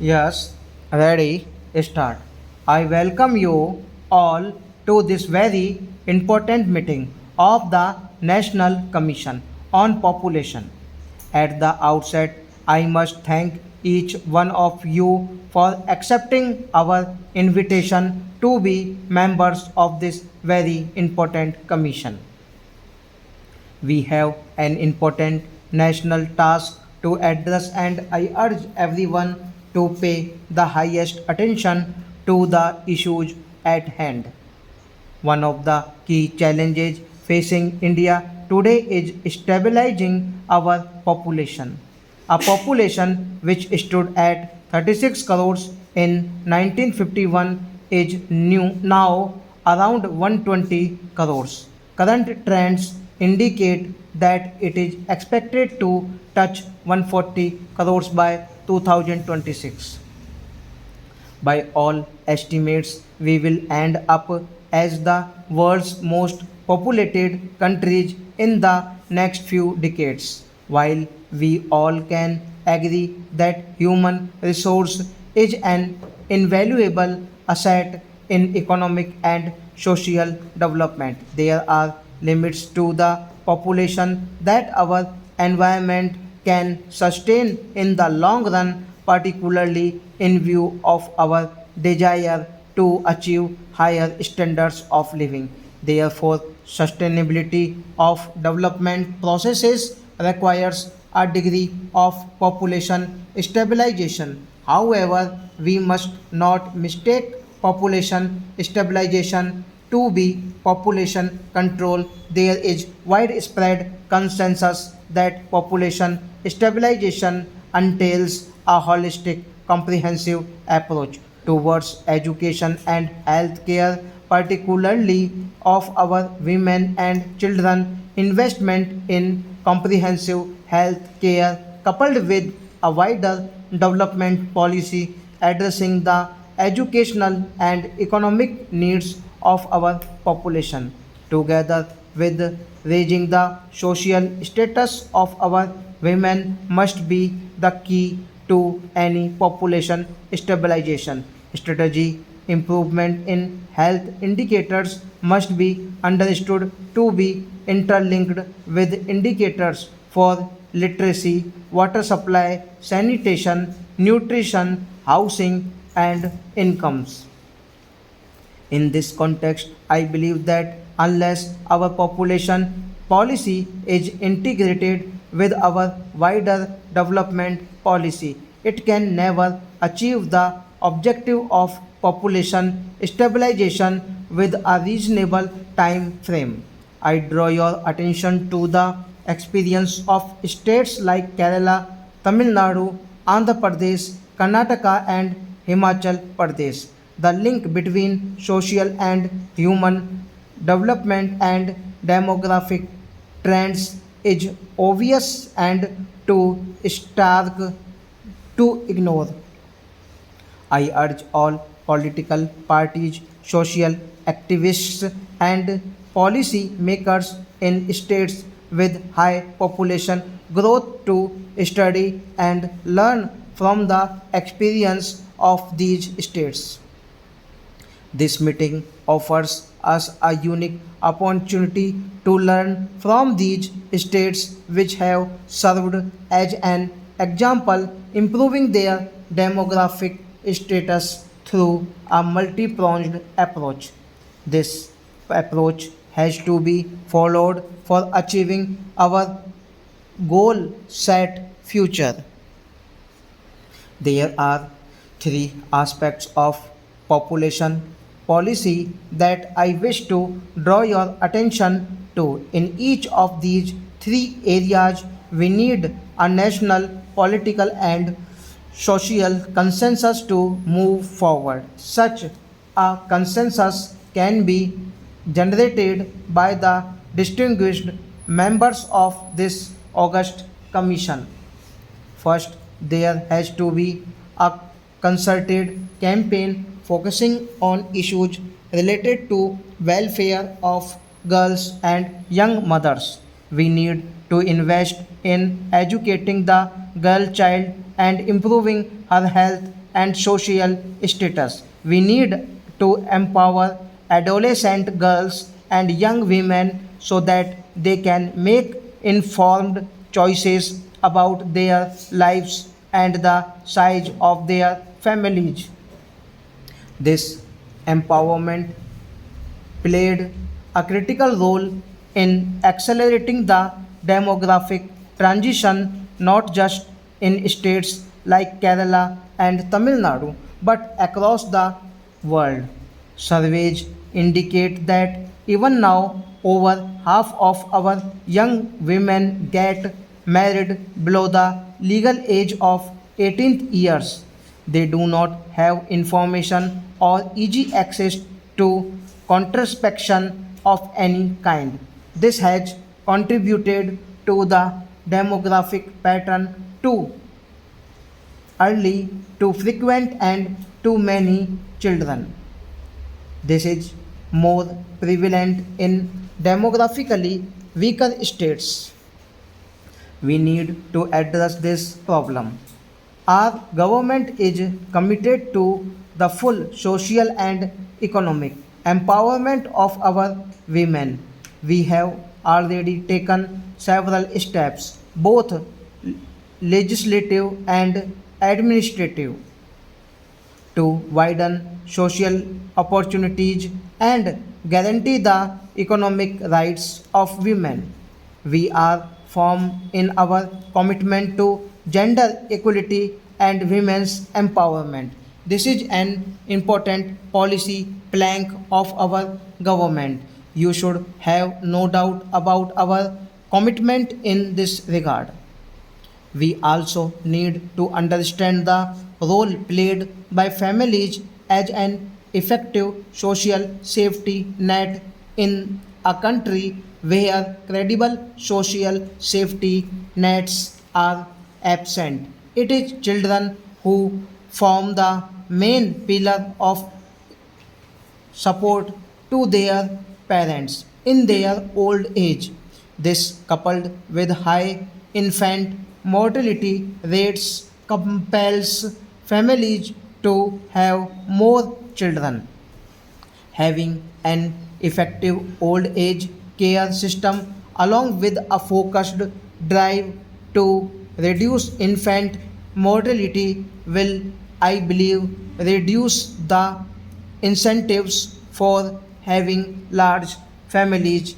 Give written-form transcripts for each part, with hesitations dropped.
Yes, ready, start. I welcome you all to this very important meeting of the National Commission on Population. At the outset, I must thank each one of you for accepting our invitation to be members of this very important commission. We have an important national task to address, and I urge everyone to pay the highest attention to the issues at hand. One of the key challenges facing India today is stabilizing our population. A population which stood at 36 crores in 1951 is new now around 120 crores. Current trends indicate that it is expected to touch 140 crores by 2026. By all estimates, we will end up as the world's most populated countries in the next few decades. While we all can agree that human resource is an invaluable asset in economic and social development, there are limits to the population that our environment can sustain in the long run, particularly in view of our desire to achieve higher standards of living. Therefore, sustainability of development processes requires a degree of population stabilization. However, we must not mistake population stabilization to be population control. There is widespread consensus that population stabilization entails a holistic, comprehensive approach towards education and health care, particularly of our women and children. Investment in comprehensive health care, coupled with a wider development policy addressing the educational and economic needs of our population, together with raising the social status of our women, must be the key to any population stabilization strategy. Improvement in health indicators must be understood to be interlinked with indicators for literacy, water supply, sanitation, nutrition, housing, and incomes. In this context, I believe that unless our population policy is integrated with our wider development policy, it can never achieve the objective of population stabilization with a reasonable time frame. I draw your attention to the experience of states like Kerala, Tamil Nadu, Andhra Pradesh, Karnataka, and Himachal Pradesh. The link between social and human development and demographic trends is obvious and too stark to ignore. I urge all political parties, social activists, and policy makers in states with high population growth to study and learn from the experience of these states. This meeting offers us a unique opportunity to learn from these states which have served as an example, improving their demographic status through a multi pronged approach. This approach has to be followed for achieving our goal set future. There are three aspects of population policy that I wish to draw your attention to. In each of these three areas, we need a national, political, and social consensus to move forward. Such a consensus can be generated by the distinguished members of this August Commission. First, there has to be a concerted campaign focusing on issues related to welfare of girls and young mothers. We need to invest in educating the girl child and improving her health and social status. We need to empower adolescent girls and young women so that they can make informed choices about their lives and the size of their families. This empowerment played a critical role in accelerating the demographic transition not just in states like Kerala and Tamil Nadu but across the world. Surveys indicate that even now, over half of our young women get married below the legal age of 18 years. They do not have information or easy access to contraception of any kind. This has contributed to the demographic pattern too early, too frequent, and too many children. This is more prevalent in demographically weaker states. We need to address this problem. Our government is committed to the full social and economic empowerment of our women. We have already taken several steps, both legislative and administrative, to widen social opportunities and guarantee the economic rights of women. We are firm in our commitment to gender equality and women's empowerment. This is an important policy plank of our government. You should have no doubt about our commitment in this regard. We also need to understand the role played by families as an effective social safety net in a country where credible social safety nets are absent. It is children who form the main pillar of support to their parents in their old age. This, coupled with high infant mortality rates, compels families to have more children. Having an effective old age care system along with a focused drive to reduce infant mortality will, I believe, reduce the incentives for having large families.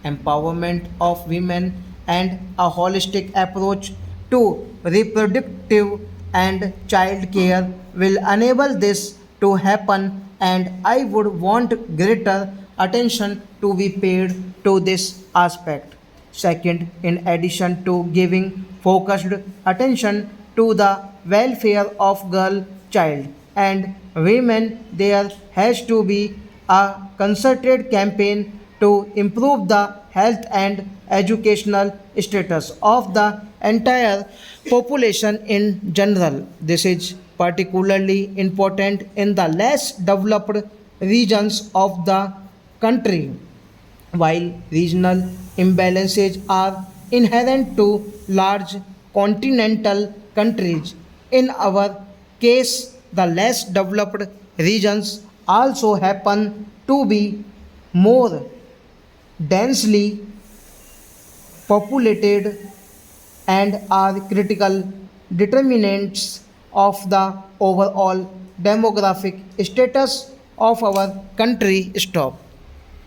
Empowerment of women and a holistic approach to reproductive and child care will enable this to happen, and I would want greater attention to be paid to this aspect. Second, in addition to giving focused attention to the welfare of girl child and women, there has to be a concerted campaign to improve the health and educational status of the entire population in general. This is particularly important in the less developed regions of the country. While regional imbalances are inherent to large continental countries, in our case, the less developed regions also happen to be more densely populated and are critical determinants of the overall demographic status of our country. Stop.